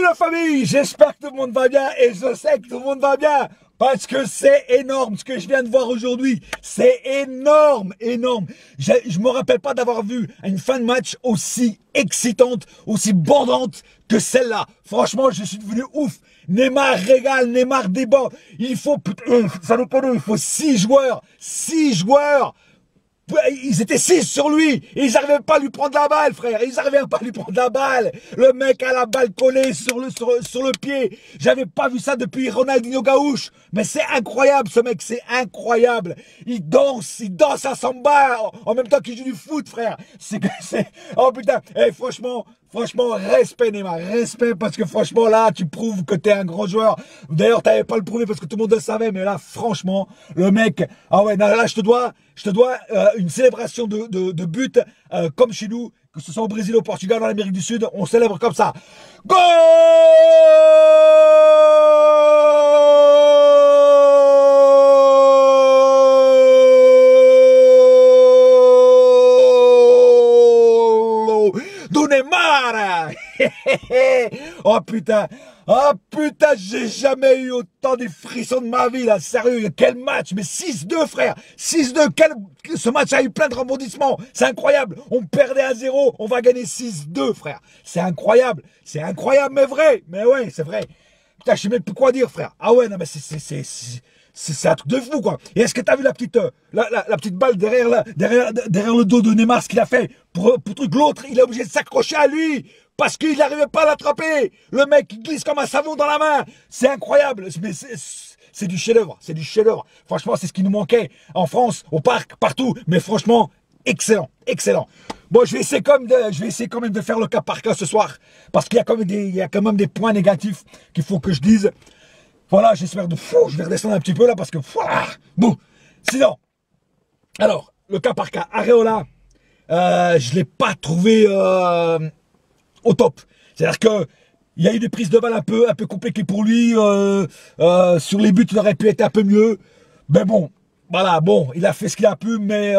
la famille, j'espère que tout le monde va bien et je sais que tout le monde va bien parce que c'est énorme ce que je viens de voir aujourd'hui. C'est énorme, énorme. Je me rappelle pas d'avoir vu une fin de match aussi excitante, aussi bordante que celle-là. Franchement, je suis devenu ouf. Neymar régale, Neymar débat. Il faut, ça nous connaît, il faut 6 joueurs. 6 joueurs. Ils étaient 6 sur lui et ils n'arrivaient pas à lui prendre la balle, frère. Ils n'arrivaient pas à lui prendre la balle. Le mec a la balle collée sur le pied. J'avais pas vu ça depuis Ronaldinho Gaúcho. Mais c'est incroyable, ce mec, c'est incroyable. Il danse à samba en même temps qu'il joue du foot, frère. Oh putain, hey, franchement, respect Neymar, respect parce que franchement là, tu prouves que t'es un grand joueur. D'ailleurs, t'avais pas le prouvé parce que tout le monde le savait, mais là, franchement, le mec, ah ouais, là, je te dois une célébration de but comme chez nous, que ce soit au Brésil, au Portugal, en Amérique du Sud, on célèbre comme ça. Goal! Neymar. Oh putain, j'ai jamais eu autant de frissons de ma vie là, sérieux, quel match, mais 6-2 frère, 6-2, ce match a eu plein de rebondissements, c'est incroyable, on perdait à 0, on va gagner 6-2 frère, c'est incroyable, mais vrai, mais ouais, c'est vrai, putain, je sais même plus quoi dire frère, ah ouais, non mais c'est un truc de fou, quoi. Et est-ce que tu as vu la petite balle derrière le dos de Neymar, ce qu'il a fait pour truc, l'autre, il est obligé de s'accrocher à lui parce qu'il n'arrivait pas à l'attraper. Le mec, il glisse comme un savon dans la main. C'est incroyable. Mais c'est du chef-d'œuvre. C'est du chef-d'œuvre. Franchement, c'est ce qui nous manquait en France, au parc, partout. Mais franchement, excellent, excellent. Bon, je vais essayer quand même de faire le cas par cas ce soir parce qu'il y a quand même des points négatifs qu'il faut que je dise. Voilà, j'espère de fou, je vais redescendre un petit peu là parce que voilà, bon, sinon, alors, le cas par cas, Areola, je ne l'ai pas trouvé au top. C'est-à-dire que il y a eu des prises de balles un peu compliquées pour lui, sur les buts, il aurait pu être un peu mieux, mais bon, voilà, bon, il a fait ce qu'il a pu, mais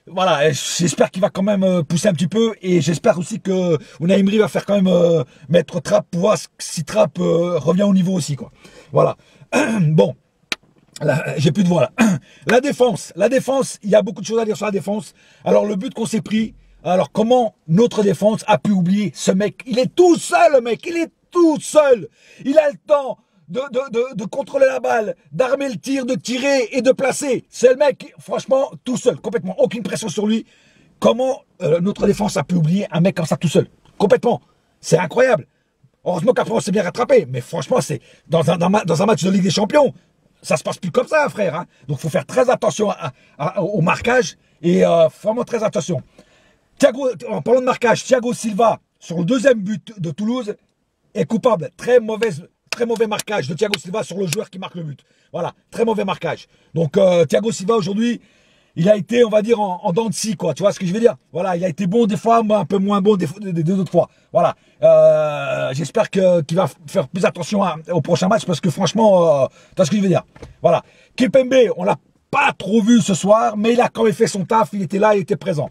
voilà, j'espère qu'il va quand même pousser un petit peu et j'espère aussi que Unai Emery va faire quand même mettre Trapp pour voir si Trapp revient au niveau aussi, quoi. Voilà. Bon, j'ai plus de voix là. La défense, il y a beaucoup de choses à dire sur la défense. Alors le but qu'on s'est pris, alors comment notre défense a pu oublier ce mec? Il est tout seul, le mec, il est tout seul. Il a le temps de contrôler la balle, d'armer le tir, de tirer et de placer. C'est le mec, franchement, tout seul, complètement, aucune pression sur lui. Comment notre défense a pu oublier un mec comme ça tout seul? Complètement, c'est incroyable. Heureusement qu'après on s'est bien rattrapé, mais franchement, c'est dans un match de Ligue des Champions, ça se passe plus comme ça, frère. Hein. Donc il faut faire très attention au marquage et vraiment très attention. En parlant de marquage, Thiago Silva, sur le deuxième but de Toulouse, est coupable. Très mauvais marquage de Thiago Silva sur le joueur qui marque le but. Voilà, très mauvais marquage. Donc Thiago Silva aujourd'hui, il a été, on va dire, en dents de scie, quoi. Tu vois ce que je veux dire? Voilà, il a été bon des fois, mais un peu moins bon des autres fois. Voilà. J'espère qu'il va faire plus attention au prochain match parce que franchement, tu vois ce que je veux dire? Voilà. Kimpembe, on l'a pas trop vu ce soir, mais il a quand même fait son taf. Il était là, il était présent.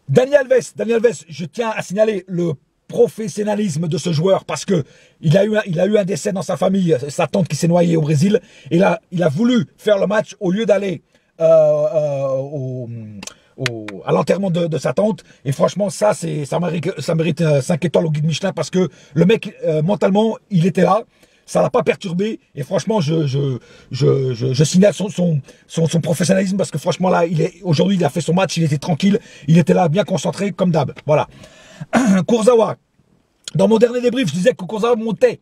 Dani Alves, je tiens à signaler le professionnalisme de ce joueur parce que il a eu un décès dans sa famille, sa tante qui s'est noyée au Brésil, et là, il a voulu faire le match au lieu d'aller à l'enterrement de sa tante, et franchement ça mérite 5 étoiles au guide Michelin parce que le mec mentalement il était là, ça l'a pas perturbé, et franchement je signale son professionnalisme parce que franchement là aujourd'hui il a fait son match, il était tranquille, il était là bien concentré comme d'hab. Voilà. Kurzawa, dans mon dernier débrief je disais que Kurzawa montait,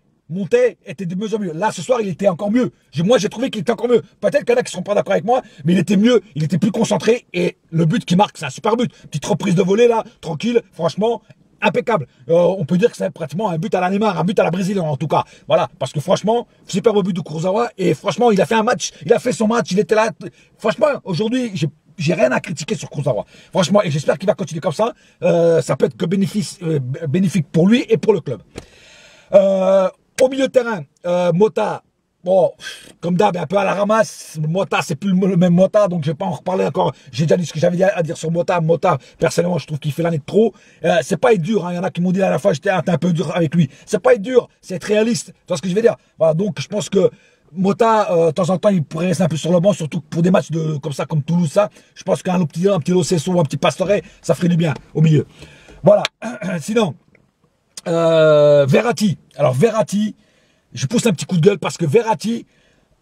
était de mieux en mieux. Là, ce soir, il était encore mieux. Moi, j'ai trouvé qu'il était encore mieux. Peut-être qu'il y en a qui ne sont pas d'accord avec moi, mais il était mieux, il était plus concentré. Et le but qu'il marque, c'est un super but. Petite reprise de volée, là, tranquille, franchement, impeccable. On peut dire que c'est pratiquement un but à la Neymar, un but à la Brésil, en tout cas. Voilà, parce que franchement, superbe but de Kurzawa. Et franchement, il a fait un match, il a fait son match, il était là. Franchement, aujourd'hui, j'ai rien à critiquer sur Kurzawa. Franchement, et j'espère qu'il va continuer comme ça. Ça peut être que bénéfique pour lui et pour le club. Au milieu de terrain, Mota, bon, comme d'hab, un peu à la ramasse. Mota, c'est plus le même Mota, donc je vais pas en reparler encore. J'ai déjà dit ce que j'avais à dire sur Mota. Mota, personnellement, je trouve qu'il fait l'année de trop. C'est pas être dur, hein. Il y en a qui m'ont dit à la fois, j'étais un peu dur avec lui. C'est pas être dur, c'est être réaliste. Tu vois ce que je veux dire? Voilà, donc je pense que Mota, de temps en temps, il pourrait rester un peu sur le banc, surtout pour des matchs comme ça, comme Toulouse, ça. Je pense qu'un petit Lo Celso ou un petit Pastore, ça ferait du bien au milieu. Voilà. Sinon, Verratti. Alors, Verratti, je pousse un petit coup de gueule parce que Verratti,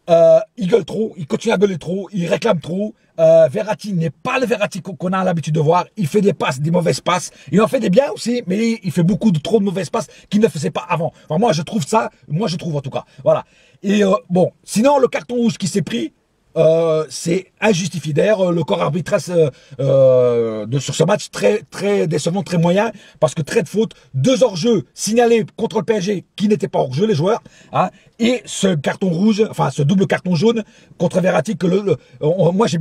il gueule trop, il continue à gueuler trop, il réclame trop. Verratti n'est pas le Verratti qu'on a l'habitude de voir. Il fait des passes, des mauvaises passes. Il en fait des biens aussi, mais il fait trop de mauvaises passes qu'il ne faisait pas avant. Enfin, moi, je trouve ça, moi, je trouve en tout cas. Voilà. Et bon, sinon, le carton rouge qui s'est pris, c'est injustifié. D'ailleurs, le corps arbitral sur ce match, très décevant, très moyen, parce que très de fautes, 2 hors-jeu signalés contre le PSG qui n'étaient pas hors-jeu, les joueurs, hein, et ce carton rouge, enfin ce double carton jaune contre Verratti, que moi j'ai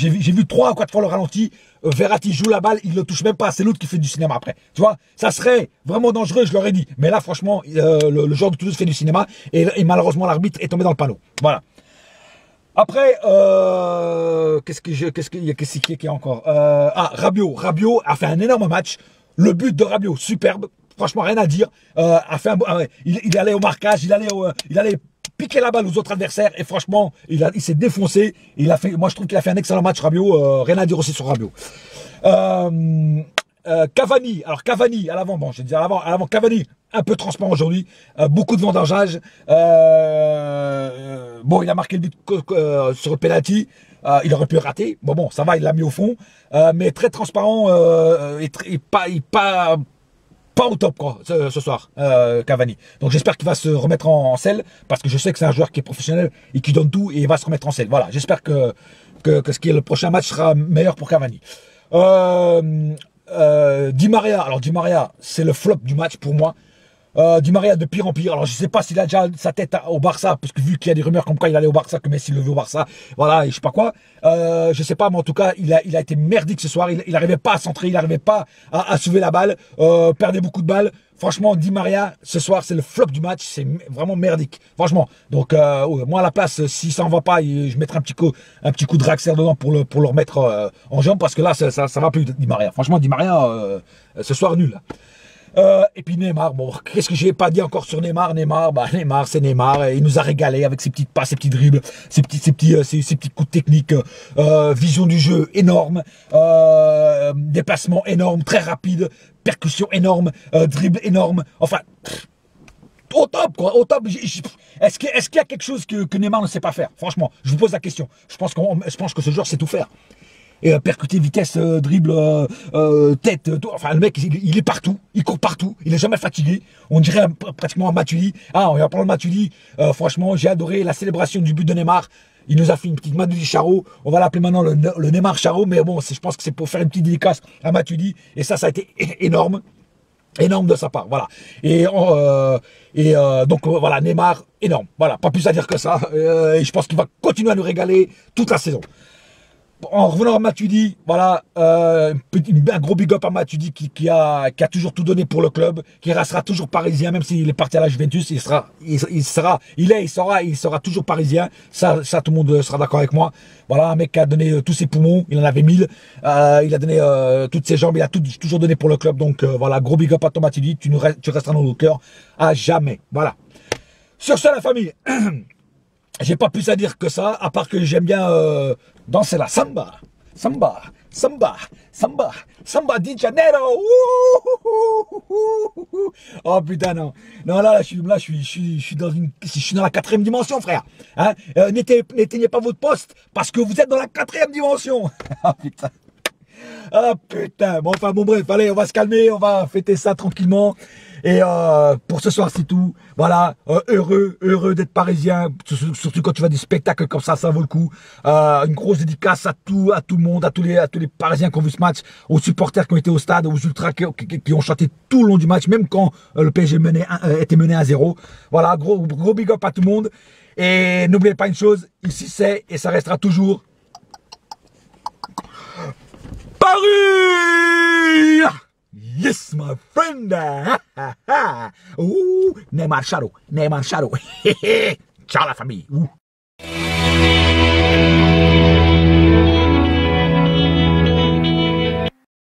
vu 3 ou 4 fois le ralenti. Verratti joue la balle, il ne touche même pas, c'est l'autre qui fait du cinéma après. Tu vois, ça serait vraiment dangereux, je l'aurais dit. Mais là, franchement, le joueur de Toulouse fait du cinéma, et malheureusement, l'arbitre est tombé dans le panneau. Voilà. Après, qu'est-ce qu'il y a encore Rabiot. Rabiot a fait un énorme match. Le but de Rabiot, superbe. Franchement, rien à dire. Il allait au marquage, il allait piquer la balle aux autres adversaires. Et franchement, il s'est défoncé. Moi, je trouve qu'il a fait un excellent match, Rabiot. Rien à dire aussi sur Rabiot. Cavani. Alors, Cavani, à l'avant, bon, je vais dire à l'avant, Cavani, un peu transparent aujourd'hui. Beaucoup de vendangeage. Bon, il a marqué le but sur le penalty. Il aurait pu rater. Bon, ça va, il l'a mis au fond. Mais très transparent et pas au top quoi, ce soir, Cavani. Donc j'espère qu'il va se remettre en selle, parce que je sais que c'est un joueur qui est professionnel et qui donne tout, et il va se remettre en selle. Voilà, j'espère que le prochain match sera meilleur pour Cavani. Di Maria. Alors Di Maria, c'est le flop du match pour moi. Di Maria de pire en pire. Alors je sais pas s'il a déjà sa tête au Barça, parce que vu qu'il y a des rumeurs comme quoi il allait au Barça, que Messi le veut au Barça, voilà, et je sais pas quoi. Je sais pas, mais en tout cas il a été merdique ce soir. Il n'arrivait pas à centrer, il n'arrivait pas à soulever la balle, perdait beaucoup de balles. Franchement, Di Maria ce soir c'est le flop du match, c'est vraiment merdique. Franchement. Donc moi à la place, si ça en va pas, je mettrai un petit coup de Draxler dedans pour le remettre en jambe, parce que là ça va plus Di Maria. Franchement Di Maria ce soir nul. Et puis Neymar, bon, qu'est-ce que j'ai pas dit encore sur Neymar? Neymar, c'est Neymar. Il nous a régalé avec ses petites passes, ses petits dribbles, ses petits coups de technique, vision du jeu énorme, déplacement énorme, très rapide, percussion énorme, dribble énorme. Enfin, au top, quoi, au top. Est-ce qu'il y a quelque chose que Neymar ne sait pas faire? Franchement, je vous pose la question. Je pense que ce joueur sait tout faire. Et percuter, vitesse, dribble, tête, tout. Enfin le mec il est partout, il court partout, il est jamais fatigué. On dirait pratiquement un Matuidi. Ah, on va prendre Matuidi. Franchement, j'ai adoré la célébration du but de Neymar. Il nous a fait une petite Matuidi Charo. On va l'appeler maintenant le Neymar Charo, mais bon, je pense que c'est pour faire une petite dédicace à Matuidi. Et ça a été énorme. Énorme de sa part, voilà. Donc voilà, Neymar, énorme. Voilà, pas plus à dire que ça. Et je pense qu'il va continuer à nous régaler toute la saison. En revenant à Matuidi, voilà, un gros big up à Matuidi qui a toujours tout donné pour le club, qui restera toujours parisien, même s'il est parti à la Juventus, il sera toujours parisien. Ça tout le monde sera d'accord avec moi. Voilà, un mec qui a donné tous ses poumons, il en avait 1000, il a donné toutes ses jambes, il a toujours donné pour le club. Donc voilà, gros big up à toi Matuidi, tu resteras dans nos cœurs à jamais. Voilà. Sur ce, la famille. J'ai pas plus à dire que ça, à part que j'aime bien danser la samba di Janeiro. Oh putain non, là je suis dans la 4e dimension, frère. Hein, n'éteignez pas votre poste parce que vous êtes dans la 4e dimension. Ah putain. Ah putain. Bon enfin bon bref, allez, on va se calmer, on va fêter ça tranquillement. Et pour ce soir c'est tout. Voilà, heureux d'être parisien, surtout quand tu vas des spectacles comme ça vaut le coup. Une grosse dédicace à tout le monde, à tous les parisiens qui ont vu ce match, aux supporters qui ont été au stade, aux ultras qui ont chanté tout le long du match, même quand le PSG était mené à 0. Voilà, gros big up à tout le monde. Et n'oubliez pas une chose, ici c'est et ça restera toujours Paris. Yes, my friend. Ooh, Neymar Charo. Ciao la famille. Ouh.